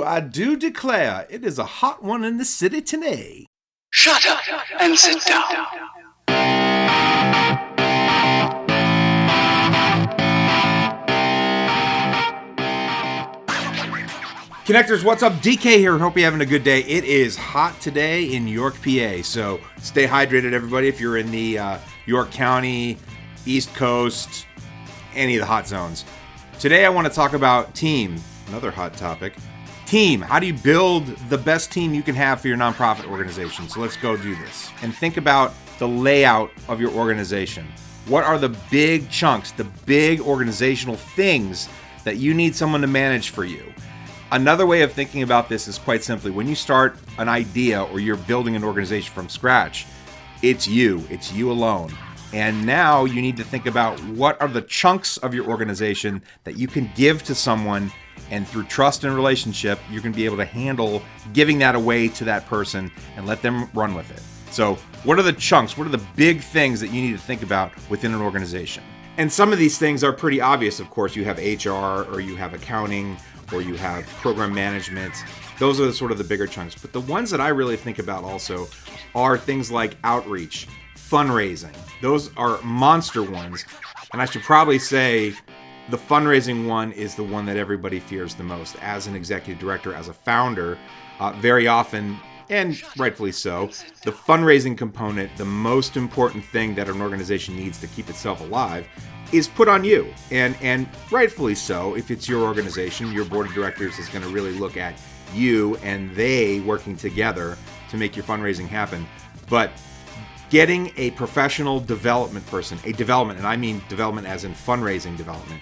I do declare it is a hot one in the city today. Shut up and sit down. Connectors, what's up? DK here. Hope you're having a good day. It is hot today in York, PA, so stay hydrated, everybody. If you're in the York County, East Coast, any of the hot zones. Today I want to talk about team, another hot topic. Team, how do you build the best team you can have for your nonprofit organization? So let's go do this. And think about the layout of your organization. What are the big chunks, the big organizational things that you need someone to manage for you? Another way of thinking about this is quite simply, when you start an idea or you're building an organization from scratch, it's you alone. And now you need to think about what are the chunks of your organization that you can give to someone, and through trust and relationship, you're going to be able to handle giving that away to that person and let them run with it. So what are the chunks? What are the big things that you need to think about within an organization? And some of these things are pretty obvious. Of course, you have HR, or you have accounting, or you have program management. Those are sort of the bigger chunks. But the ones that I really think about also are things like outreach, fundraising. Those are monster ones. And I should probably say the fundraising one is the one that everybody fears the most. As an executive director, as a founder, very often, and rightfully so, the fundraising component, the most important thing that an organization needs to keep itself alive, is put on you. And rightfully so. If it's your organization, your board of directors is going to really look at you and they working together to make your fundraising happen. But getting a professional development person, and I mean development as in fundraising development,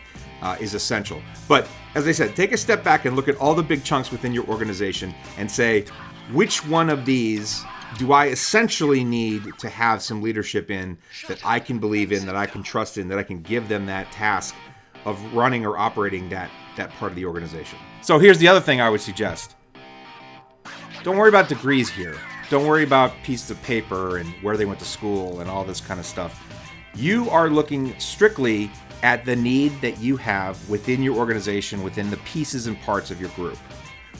is essential. But as I said, take a step back and look at all the big chunks within your organization and say, which one of these do I essentially need to have some leadership in, that I can believe in, that I can trust in, that I can give them that task of running or operating that part of the organization? So here's the other thing I would suggest. Don't worry about degrees here. Don't worry about pieces of paper and where they went to school and all this kind of stuff. You are looking strictly at the need that you have within your organization, within the pieces and parts of your group.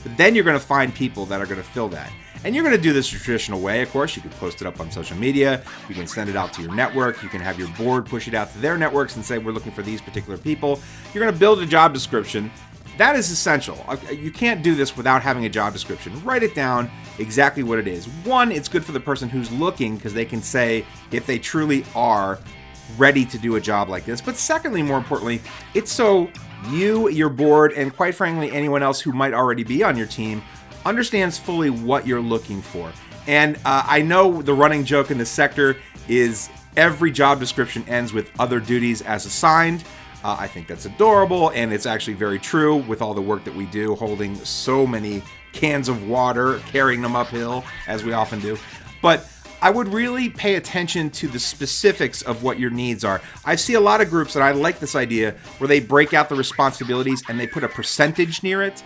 But then you're going to find people that are going to fill that. And you're going to do this the traditional way, of course. You can post it up on social media. You can send it out to your network. You can have your board push it out to their networks and say, we're looking for these particular people. You're going to build a job description. That is essential. You can't do this without having a job description. Write it down exactly what it is. One, it's good for the person who's looking because they can say if they truly are ready to do a job like this. But secondly, more importantly, it's so you, your board, and quite frankly, anyone else who might already be on your team understands fully what you're looking for. And I know the running joke in this sector is every job description ends with other duties as assigned. I think that's adorable, and it's actually very true with all the work that we do, holding so many cans of water, carrying them uphill, as we often do. But I would really pay attention to the specifics of what your needs are. I see a lot of groups, and I like this idea, where they break out the responsibilities and they put a percentage near it,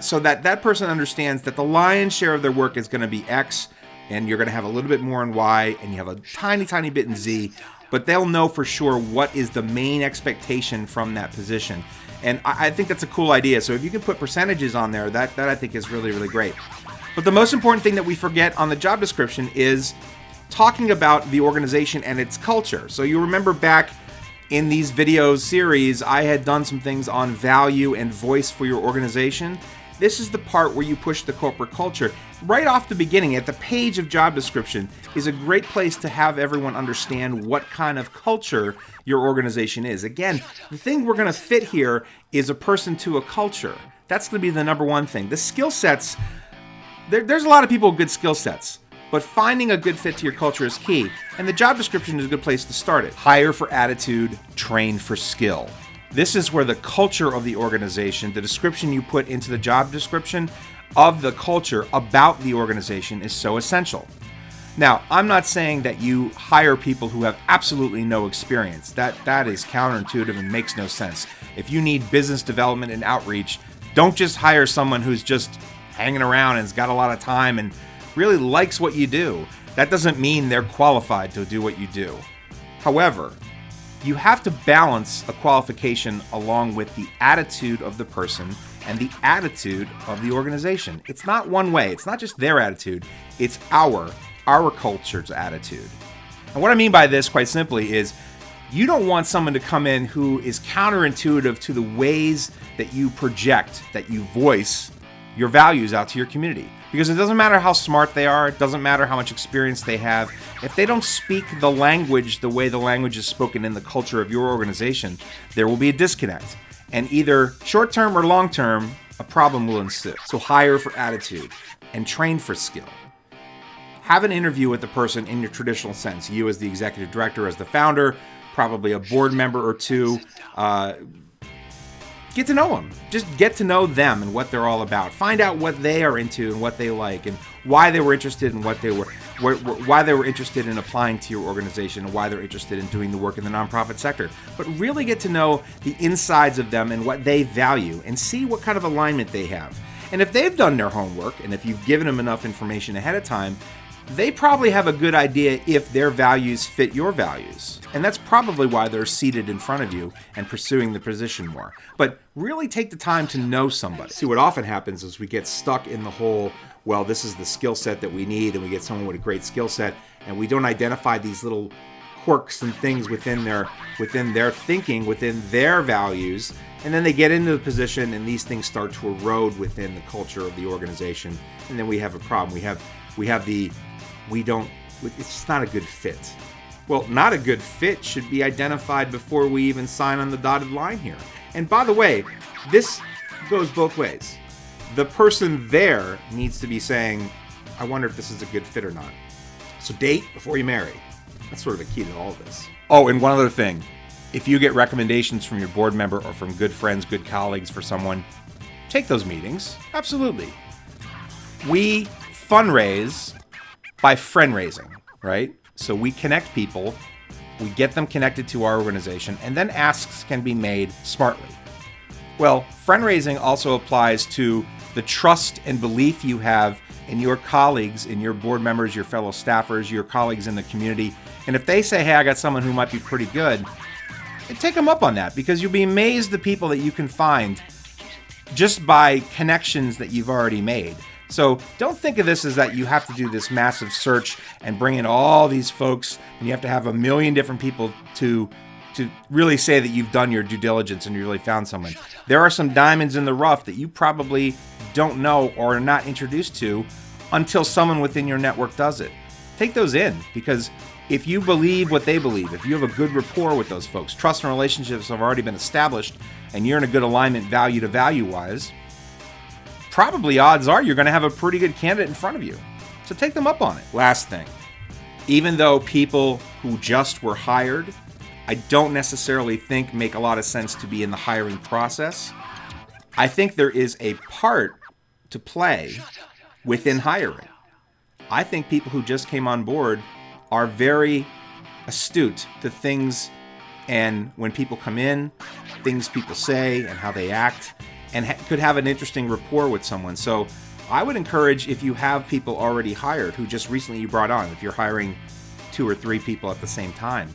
so that that person understands that the lion's share of their work is going to be X, and you're going to have a little bit more in Y, and you have a tiny, tiny bit in Z, but they'll know for sure what is the main expectation from that position. And I think that's a cool idea. So if you can put percentages on there, that I think is really, really great. But the most important thing that we forget on the job description is talking about the organization and its culture. So you remember back in these video series, I had done some things on value and voice for your organization. This is the part where you push the corporate culture. Right off the beginning, at the page of job description, is a great place to have everyone understand what kind of culture your organization is. Again, the thing we're going to fit here is a person to a culture. That's going to be the number one thing. The skill sets, there's a lot of people with good skill sets, but finding a good fit to your culture is key, and the job description is a good place to start it. Hire for attitude, train for skill. This is where the culture of the organization, the description you put into the job description of the culture about the organization, is so essential. Now, I'm not saying that you hire people who have absolutely no experience. That is counterintuitive and makes no sense. If you need business development and outreach, don't just hire someone who's just hanging around and has got a lot of time and really likes what you do. That doesn't mean they're qualified to do what you do. However, you have to balance a qualification along with the attitude of the person and the attitude of the organization. It's not one way. It's not just their attitude. It's our culture's attitude. And what I mean by this, quite simply, is you don't want someone to come in who is counterintuitive to the ways that you project, that you voice your values out to your community. Because it doesn't matter how smart they are, it doesn't matter how much experience they have. If they don't speak the language the way the language is spoken in the culture of your organization, there will be a disconnect. And either short-term or long-term, a problem will ensue. So hire for attitude and train for skill. Have an interview with the person in your traditional sense. You as the executive director, as the founder, probably a board member or two. Get to know them. Just get to know them and what they're all about. Find out what they are into and what they like and why they were interested in why they were interested in applying to your organization and why they're interested in doing the work in the nonprofit sector. But really get to know the insides of them and what they value and see what kind of alignment they have. And if they've done their homework and if you've given them enough information ahead of time, they probably have a good idea if their values fit your values. And that's probably why they're seated in front of you and pursuing the position more. But really take the time to know somebody. See, what often happens is we get stuck in the whole, well, this is the skill set that we need, and we get someone with a great skill set, and we don't identify these little quirks and things within their thinking, within their values, and then they get into the position and these things start to erode within the culture of the organization, and then we have a problem. It's just not a good fit. Well, not a good fit should be identified before we even sign on the dotted line here. And by the way, this goes both ways. The person there needs to be saying, I wonder if this is a good fit or not. So date before you marry. That's sort of a key to all of this. Oh, and one other thing. If you get recommendations from your board member or from good friends, good colleagues for someone, take those meetings. Absolutely. We fundraise by friend raising, right? So we connect people, we get them connected to our organization, and then asks can be made smartly. Well, friend raising also applies to the trust and belief you have in your colleagues, in your board members, your fellow staffers, your colleagues in the community. And if they say, hey, I got someone who might be pretty good, take them up on that, because you'll be amazed the people that you can find just by connections that you've already made. So don't think of this as that you have to do this massive search and bring in all these folks and you have to have a million different people to really say that you've done your due diligence and you really found someone. There are some diamonds in the rough that you probably don't know or are not introduced to until someone within your network does it. Take those in, because if you believe what they believe, if you have a good rapport with those folks, trust and relationships have already been established, and you're in a good alignment value to value wise, probably odds are you're going to have a pretty good candidate in front of you. So take them up on it. Last thing, even though people who just were hired, I don't necessarily think make a lot of sense to be in the hiring process, I think there is a part to play within hiring. I think people who just came on board are very astute to things, and when people come in, things people say and how they act, and could have an interesting rapport with someone. So I would encourage, if you have people already hired who just recently you brought on, if you're hiring 2 or 3 people at the same time,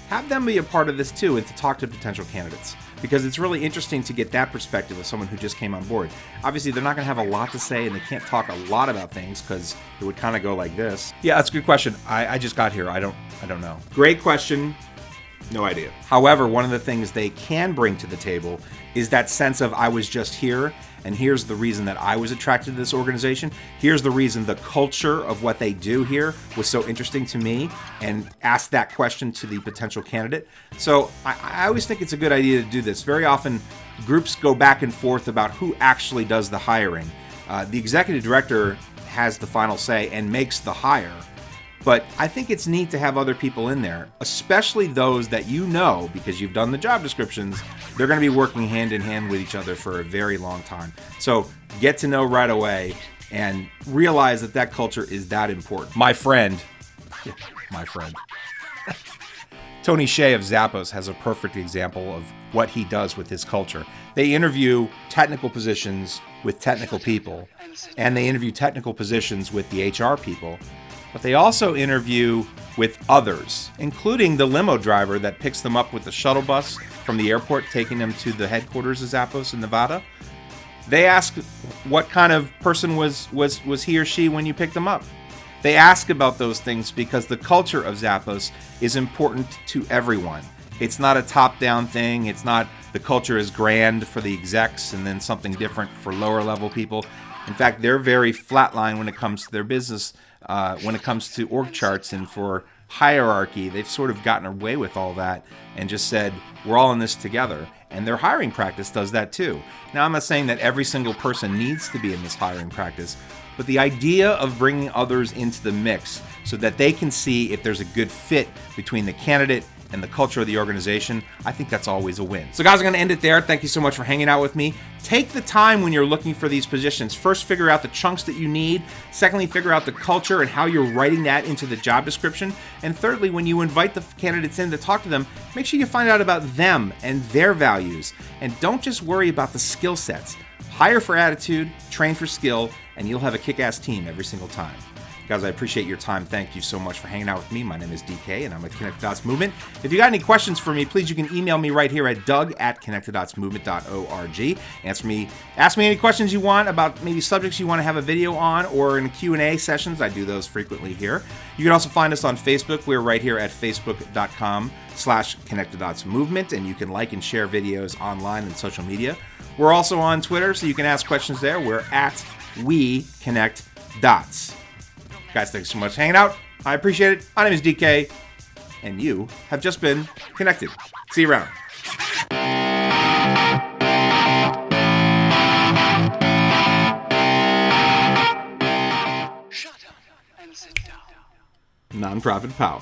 have them be a part of this too, and to talk to potential candidates, because it's really interesting to get that perspective of someone who just came on board. Obviously, they're not going to have a lot to say, and they can't talk a lot about things because it would kind of go like this. Yeah, that's a good question. I just got here. I don't know. Great question. No idea. However, one of the things they can bring to the table is that sense of, I was just here, and here's the reason that I was attracted to this organization. Here's the reason the culture of what they do here was so interesting to me, and ask that question to the potential candidate. So I always think it's a good idea to do this. Very often, groups go back and forth about who actually does the hiring. The executive director has the final say and makes the hire. But I think it's neat to have other people in there, especially those that you know, because you've done the job descriptions, they're going to be working hand in hand with each other for a very long time. So get to know right away and realize that that culture is that important. My friend, Tony Shea of Zappos has a perfect example of what he does with his culture. They interview technical positions with technical people, and they interview technical positions with the HR people. But they also interview with others, including the limo driver that picks them up with the shuttle bus from the airport, taking them to the headquarters of Zappos in Nevada. They ask what kind of person was he or she when you picked them up. They ask about those things because the culture of Zappos is important to everyone. It's not a top-down thing. It's not the culture is grand for the execs and then something different for lower-level people. In fact, they're very flatline when it comes to their business, when it comes to org charts and for hierarchy. They've sort of gotten away with all that and just said, we're all in this together. And their hiring practice does that too. Now, I'm not saying that every single person needs to be in this hiring practice, but the idea of bringing others into the mix so that they can see if there's a good fit between the candidate and the culture of the organization, I think that's always a win. So guys, I'm going to end it there. Thank you so much for hanging out with me. Take the time when you're looking for these positions. First, figure out the chunks that you need. Secondly, figure out the culture and how you're writing that into the job description. And thirdly, when you invite the candidates in to talk to them, make sure you find out about them and their values. And don't just worry about the skill sets. Hire for attitude, train for skill, and you'll have a kick-ass team every single time. Guys, I appreciate your time. Thank you so much for hanging out with me. My name is DK, and I'm at Connect the Dots Movement. If you got any questions for me, please, you can email me right here at doug@connectthedotsmovement.org. Ask me any questions you want about maybe subjects you want to have a video on or in Q&A sessions. I do those frequently here. You can also find us on Facebook. We're right here at facebook.com/connectthedotsmovement, and you can like and share videos online and social media. We're also on Twitter, so you can ask questions there. We're at WeConnectDots. Guys, thanks so much for hanging out. I appreciate it. My name is DK, and you have just been connected. See you around. Shut up and sit down. Nonprofit power.